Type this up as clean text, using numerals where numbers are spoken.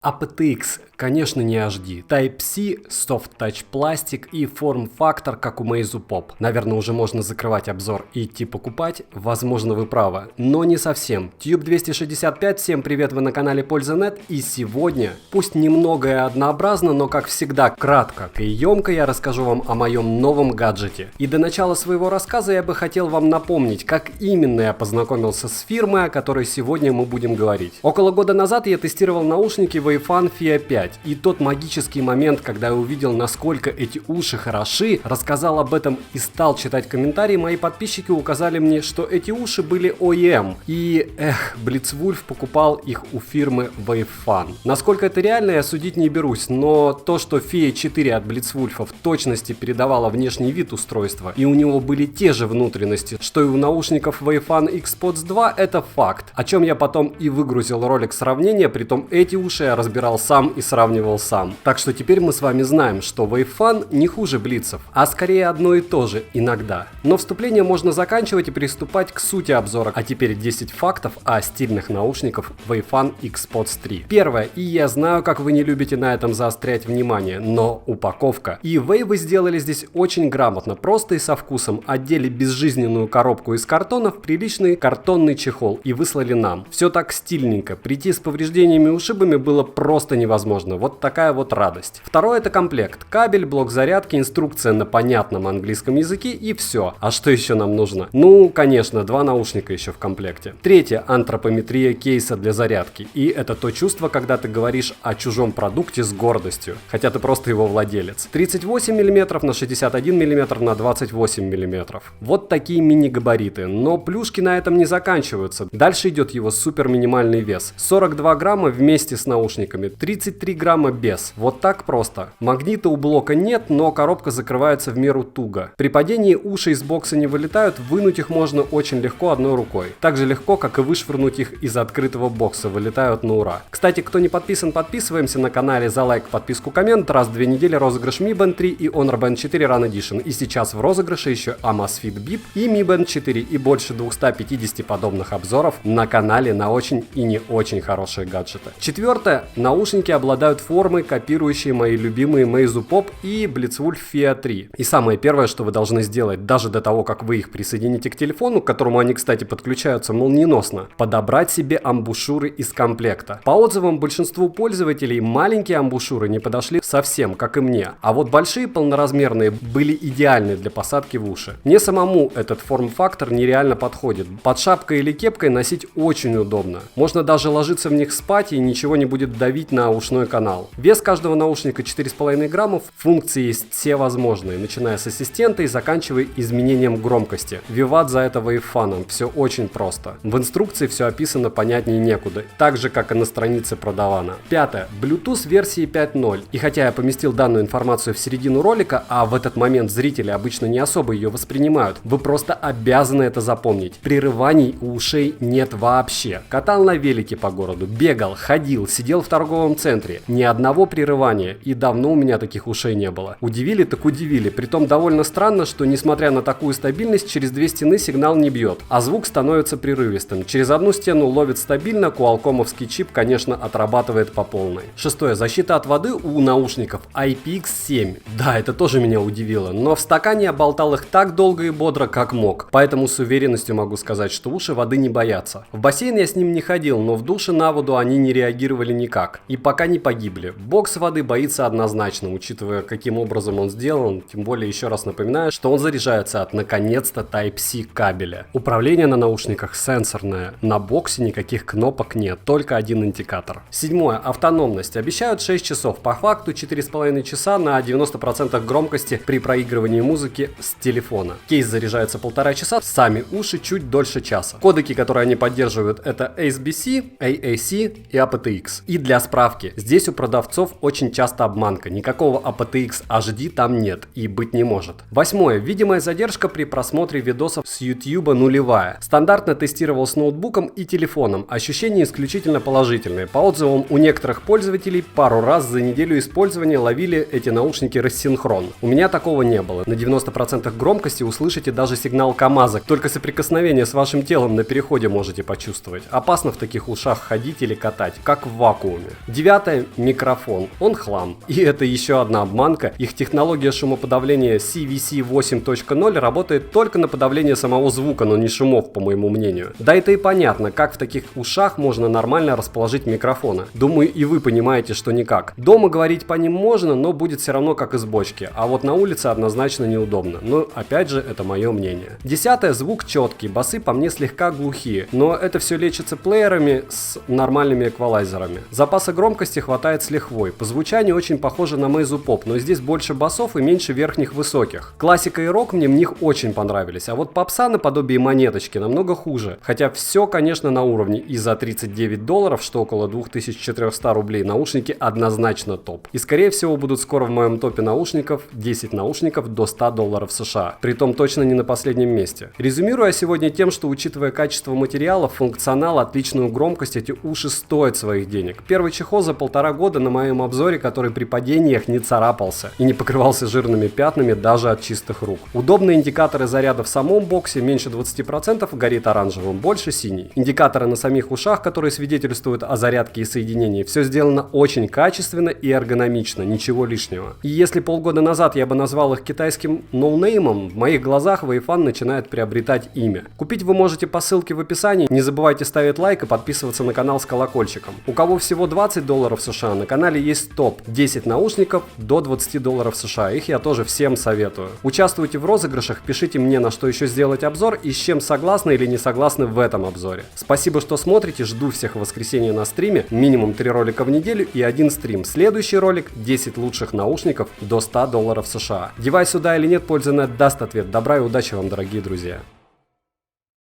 aptX, конечно, не HD, Type-C, Soft Touch пластик и форм-фактор, как у Meizu Pop. Наверное, уже можно закрывать обзор и идти покупать. Возможно, вы правы, но не совсем. Tube 265, всем привет, вы на канале Польза.нет, и сегодня, пусть немного и однообразно, но как всегда кратко и емко я расскажу вам о моем новом гаджете. И до начала своего рассказа я бы хотел вам напомнить, как именно я познакомился с фирмой, о которой сегодня мы будем говорить. Около года назад я тестировал наушники Wayfan FIA 5, и тот магический момент, когда я увидел, насколько эти уши хороши, рассказал об этом и стал читать комментарии, мои подписчики указали мне, что эти уши были OEM, и Blitzwolf покупал их у фирмы Wayfan. Насколько это реально, я судить не берусь, но то, что FIA 4 от Blitzwolf в точности передавала внешний вид устройства, и у него были те же внутренности, что и у наушников Wayfan Xpods 2, это факт, о чем я потом и выгрузил ролик сравнения, притом эти уши я разбирал сам и сравнивал сам. Так что теперь мы с вами знаем, что Wayfan не хуже блицев, а скорее одно и то же иногда. Но вступление можно заканчивать и приступать к сути обзора. А теперь 10 фактов о стильных наушниках Wayfan Xpods 3. Первое, и я знаю, как вы не любите на этом заострять внимание, но упаковка. И вы сделали здесь очень грамотно, просто и со вкусом. Одели безжизненную коробку из картона в приличный картонный чехол и выслали нам. Все так стильненько. Прийти с повреждениями и ушибами было просто невозможно. Вот такая вот радость. Второе — это комплект. Кабель, блок зарядки, инструкция на понятном английском языке и все. А что еще нам нужно? Ну, конечно, 2 наушника еще в комплекте. Третье — антропометрия кейса для зарядки. И это то чувство, когда ты говоришь о чужом продукте с гордостью, хотя ты просто его владелец. 38 мм на 61 мм на 28 мм. Вот такие мини-габариты. Но плюшки на этом не заканчиваются. Дальше идет его супер минимальный вес. 42 грамма вместе с наушниками, 33 грамма без. Вот так просто. Магнита у блока нет, но коробка закрывается в меру туго. При падении уши из бокса не вылетают, вынуть их можно очень легко одной рукой. Так же легко, как и вышвырнуть их из открытого бокса, вылетают на ура. Кстати, кто не подписан, подписываемся на канале, за лайк, подписку, коммент. Раз в 2 недели розыгрыш Mi Band 3 и Honor Band 4 Run Edition. И сейчас в розыгрыше еще Amazfit Bip и Mi Band 4 и больше 250 подобных обзоров на канале на очень и не очень хорошие гаджеты. Четвертое. Наушники обладают формой, копирующей мои любимые Meizu Pop и Blitzwolf FIA 3. И самое первое, что вы должны сделать, даже до того, как вы их присоедините к телефону, к которому они, кстати, подключаются молниеносно, подобрать себе амбушюры из комплекта. По отзывам большинству пользователей, маленькие амбушюры не подошли совсем, как и мне. А вот большие полноразмерные были идеальны для посадки в уши. Мне самому этот форм-фактор нереально подходит. Под шапкой или кепкой носить очень удобно. Можно даже ложиться в них спать, и ничего не будет давить на ушной канал. Вес каждого наушника 4,5 граммов, функции есть все возможные, начиная с ассистента и заканчивая изменением громкости. Виват за это Wayfan, все очень просто. В инструкции все описано понятнее некуда, так же как и на странице продавана. Пятое. Bluetooth версии 5.0. И хотя я поместил данную информацию в середину ролика, а в этот момент зрители обычно не особо ее воспринимают, вы просто обязаны это запомнить. Прерываний у ушей нет вообще. Катал на велике по городу, бегал, ходил, сидел в торговом центре. Ни одного прерывания, и давно у меня таких ушей не было. Удивили так удивили, притом довольно странно, что несмотря на такую стабильность, через 2 стены сигнал не бьет, а звук становится прерывистым. Через одну стену ловит стабильно, куалкомовский чип, конечно, отрабатывает по полной. Шестое. Защита от воды у наушников IPX7. Да, это тоже меня удивило, но в стакане я болтал их так долго и бодро, как мог, поэтому с уверенностью могу сказать, что уши воды не боятся. В бассейн я с ним не ходил, но в душе на воду они не реагировали никак, и пока не погибли. Бокс воды боится однозначно, учитывая, каким образом он сделан, тем более еще раз напоминаю, что он заряжается от, наконец-то, Type-C кабеля. Управление на наушниках сенсорное, на боксе никаких кнопок нет, только один индикатор. Седьмое. Автономность. Обещают 6 часов, по факту 4,5 часа на 90% громкости при проигрывании музыки с телефона. Кейс заряжается 1,5 часа, сами уши чуть дольше часа. Кодеки, которые они поддерживают, это ASBC, AAC и aptX. И для справки, здесь у продавцов очень часто обманка, никакого aptX HD там нет и быть не может. Восьмое. Видимая задержка при просмотре видосов с YouTube нулевая. Стандартно тестировал с ноутбуком и телефоном, ощущения исключительно положительные. По отзывам у некоторых пользователей пару раз за неделю использования ловили эти наушники рассинхрон. У меня такого не было. На 90% громкости услышите даже сигнал КамАЗа, только соприкосновение с вашим телом на переходе можете почувствовать. Опасно в таких ушах ходить или катать, как в вакууме. Девятое. микрофон. Он хлам. И это еще одна обманка. Их технология шумоподавления CVC 8.0 работает только на подавление самого звука, но не шумов, по моему мнению. Да это и понятно, как в таких ушах можно нормально расположить микрофоны. Думаю, и вы понимаете, что никак. Дома говорить по ним можно, но будет все равно как из бочки. А вот на улице однозначно неудобно. Но опять же, это мое мнение. 10. Звук четкий. Басы по мне слегка глухие. Но это все лечится плеерами с нормальными эквалайзерами. Запаса громкости хватает с лихвой. По звучанию очень похоже на Meizu Pop, но здесь больше басов и меньше верхних высоких. Классика и рок мне в них очень понравились, а вот попса наподобие Монеточки намного хуже. Хотя все, конечно, на уровне, и за $39, что около 2400 рублей, наушники однозначно топ. И скорее всего будут скоро в моем топе наушников 10 наушников до $100 США. Притом точно не на последнем месте. Резюмируя сегодня тем, что учитывая качество материалов, функционал, отличную громкость, эти уши стоят своих денег. Первый чехол за 1,5 года на моем обзоре, который при падениях не царапался и не покрывался жирными пятнами даже от чистых рук. Удобные индикаторы заряда в самом боксе, меньше 20% горит оранжевым, больше синий. Индикаторы на самих ушах, которые свидетельствуют о зарядке и соединении, все сделано очень качественно и эргономично, ничего лишнего. И если полгода назад я бы назвал их китайским ноунеймом, в моих глазах Wayfan начинает приобретать имя. Купить вы можете по ссылке в описании, не забывайте ставить лайк и подписываться на канал с колокольчиком. У кого всего $20 США, на канале есть топ 10 наушников до $20 США, их я тоже всем советую. Участвуйте в розыгрышах, пишите мне, на что еще сделать обзор и с чем согласны или не согласны в этом обзоре. Спасибо, что смотрите, жду всех в воскресенье на стриме, минимум 3 ролика в неделю и 1 стрим. Следующий ролик 10 лучших наушников до $100 США. Девайс сюда или нет, польза нет даст ответ. Добра и удачи вам, дорогие друзья.